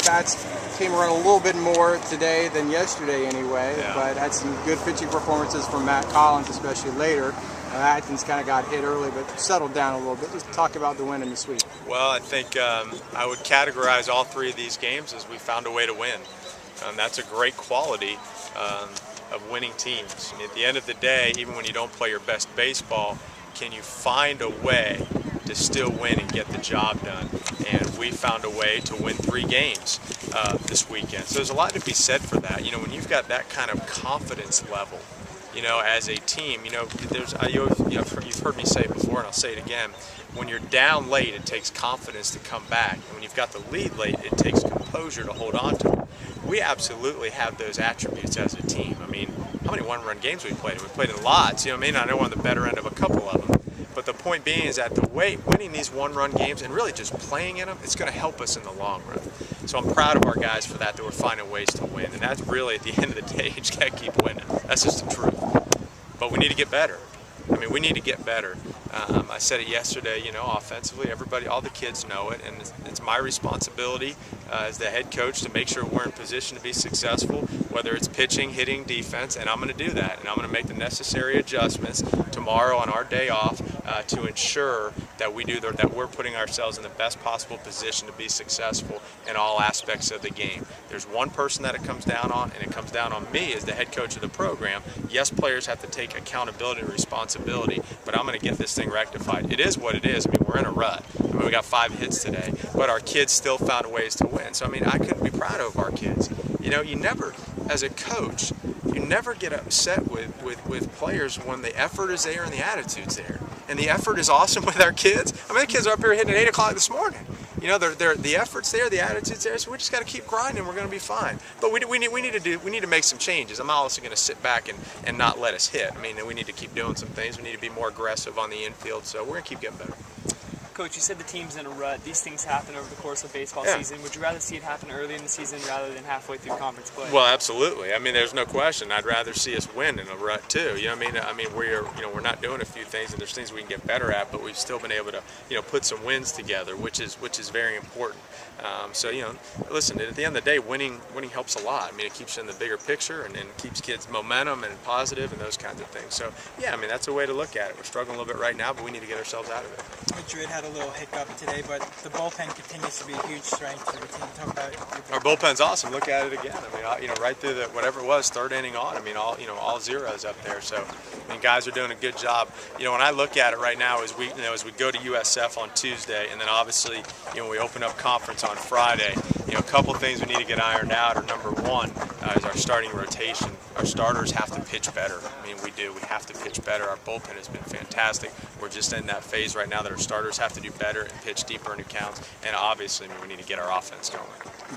Bats came around a little bit more today than yesterday anyway, but had some good pitching performances from Matt Collins, especially later. Atkins kind of got hit early, but settled down a little bit. Just talk about the win and the sweep. Well, I think I would categorize all three of these games as we found a way to win. That's a great quality of winning teams. I mean, at the end of the day, even when you don't play your best baseball, can you find a way to still win and get the job done? And we found a way to win 3 games this weekend. So there's a lot to be said for that. You know, when you've got that kind of confidence level, you know, as a team, you know, you've heard me say it before, and I'll say it again. When you're down late, it takes confidence to come back. And when you've got the lead late, it takes composure to hold on to it. We absolutely have those attributes as a team. I mean, how many one-run games we played? We played in lots. You know what I mean? I know we're on the better end of a couple of them. But the point being is that winning these one-run games and really just playing in them, it's going to help us in the long run. So I'm proud of our guys for that we're finding ways to win. And that's really, at the end of the day, you just got to keep winning. That's just the truth. But we need to get better. I mean, we need to get better. I said it yesterday, you know, offensively, everybody, all the kids know it, and it's my responsibility as the head coach to make sure we're in position to be successful, whether it's pitching, hitting, defense, and I'm going to do that. And I'm going to make the necessary adjustments tomorrow on our day off to ensure that that we're putting ourselves in the best possible position to be successful in all aspects of the game. There's one person that it comes down on, and it comes down on me as the head coach of the program. Yes, players have to take accountability and responsibility, but I'm going to get this thing rectified. It is what it is. I mean, we're in a rut. I mean, we got 5 hits today, but our kids still found ways to win. So, I mean, I couldn't be proud of our kids. You know, you never, as a coach, you never get upset with players when the effort is there and the attitude's there. And the effort is awesome with our kids. I mean, the kids are up here hitting at 8 o'clock this morning. You know, the effort's there, the attitude's there, so we just got to keep grinding. We're going to be fine. But we need to make some changes. I'm not also going to sit back and not let us hit. I mean, we need to keep doing some things. We need to be more aggressive on the infield. So we're going to keep getting better. Coach, you said the team's in a rut. These things happen over the course of baseball season. Would you rather see it happen early in the season rather than halfway through conference play? Well, absolutely. I mean, there's no question. I'd rather see us win in a rut too. You know what I mean? I mean, we're not doing a few things, and there's things we can get better at, but we've still been able to, you know, put some wins together, which is very important. So, you know, listen, at the end of the day, winning helps a lot. I mean, it keeps you in the bigger picture and keeps kids momentum and positive and those kinds of things. So, yeah, I mean, that's a way to look at it. We're struggling a little bit right now, but we need to get ourselves out of it. Madrid had a little hiccup today, but the bullpen continues to be a huge strength for the team. Talk about our bullpen's awesome. Look at it again. I mean, you know, right through the whatever it was, 3rd inning on. I mean, all zeros up there. So, I mean, guys are doing a good job. You know, when I look at it right now, as we go to USF on Tuesday, and then obviously, you know, we open up conference on Friday. You know, a couple things we need to get ironed out are, number one, is our starting rotation. Our starters have to pitch better. I mean, we do. We have to pitch better. Our bullpen has been fantastic. We're just in that phase right now that our starters have to do better and pitch deeper into counts. And obviously, I mean, we need to get our offense going.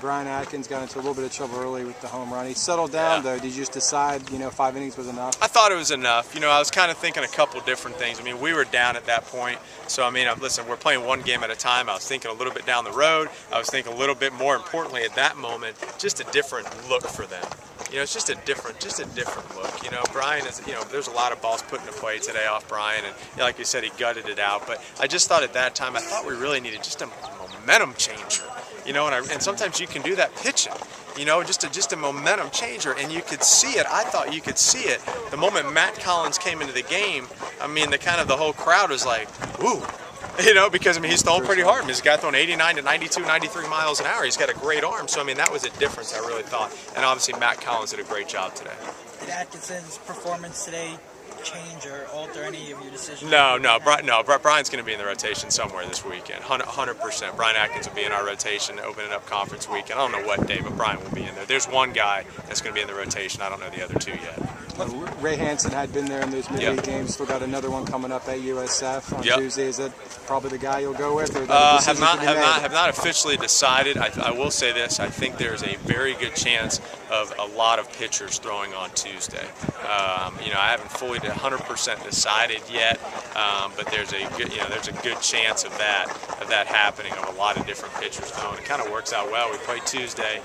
Brian Atkins got into a little bit of trouble early with the home run. He settled down, though. Did you just decide, you know, 5 innings was enough? I thought it was enough. You know, I was kind of thinking a couple different things. I mean, we were down at that point. So, I mean, listen, we're playing one game at a time. I was thinking a little bit down the road. I was thinking a little bit more importantly at that moment, just a different look for them. You know, it's just a different look. You know, Brian is, you know, there's a lot of balls put into play today off Brian, and you know, like you said, he gutted it out. But I just thought at that time, I thought we really needed just a momentum changer. You know, and sometimes you can do that pitching. You know, just a momentum changer, and you could see it. I thought you could see it the moment Matt Collins came into the game. I mean, the whole crowd was like, "Woo." You know, because I mean, he's throwing pretty hard. I mean, he's got throwing 89 to 92, 93 miles an hour. He's got a great arm. So, I mean, that was a difference, I really thought. And obviously, Matt Collins did a great job today. Did Atkinson's performance today change or alter any of your decisions? No. Brian's going to be in the rotation somewhere this weekend, 100%. Brian Atkins will be in our rotation, opening up conference weekend. I don't know what day, but Brian will be in there. There's one guy that's going to be in the rotation. I don't know the other 2 yet. Ray Hansen had been there in those midweek games. Still got another one coming up at USF on Tuesday. Is that probably the guy you'll go with? Or have not officially decided. I will say this: I think there's a very good chance of a lot of pitchers throwing on Tuesday. You know, I haven't fully 100% decided yet, but there's a good chance of that happening, of a lot of different pitchers throwing. It kind of works out well. We play Tuesday.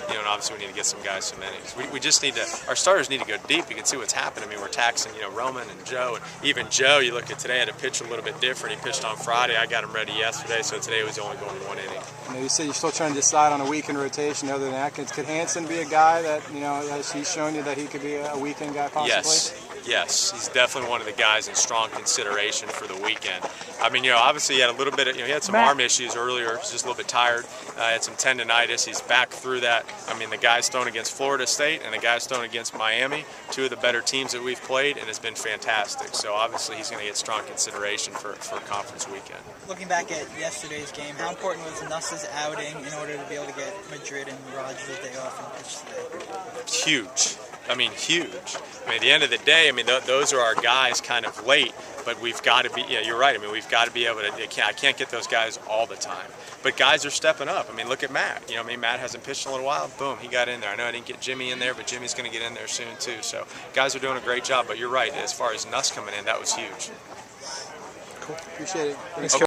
You know, and obviously we need to get some guys some innings. We just need to, our starters need to go deep. You can see what's happening. I mean, we're taxing, you know, Roman and Joe. And even Joe, you look at today, had to pitch a little bit different. He pitched on Friday. I got him ready yesterday, so today was only going 1 inning. You know, you said you're still trying to decide on a weekend rotation other than Atkins. Could Hansen be a guy that, you know, as he's shown you that he could be a weekend guy possibly? Yes, he's definitely one of the guys in strong consideration for the weekend. I mean, you know, obviously he had a little bit of, you know, he had some arm issues earlier. He's just a little bit tired. Had some tendonitis. He's back through that. I mean, the guy's thrown against Florida State and the guy's thrown against Miami, two of the better teams that we've played, and it's been fantastic. So obviously he's going to get strong consideration for conference weekend. Looking back at yesterday's game, how important was Nuss's outing in order to be able to get Madrid and Rogers a day off and pitch today? Huge. I mean, huge. I mean, at the end of the day, I mean, those are our guys kind of late, but we've got to be, yeah, you're right. I mean, we've got to be able to, I can't get those guys all the time. But guys are stepping up. I mean, look at Matt. You know, I mean, Matt hasn't pitched in a little while. Boom, he got in there. I know I didn't get Jimmy in there, but Jimmy's going to get in there soon, too. So guys are doing a great job, but you're right. As far as Nuss coming in, that was huge. Cool. Appreciate it. Thanks.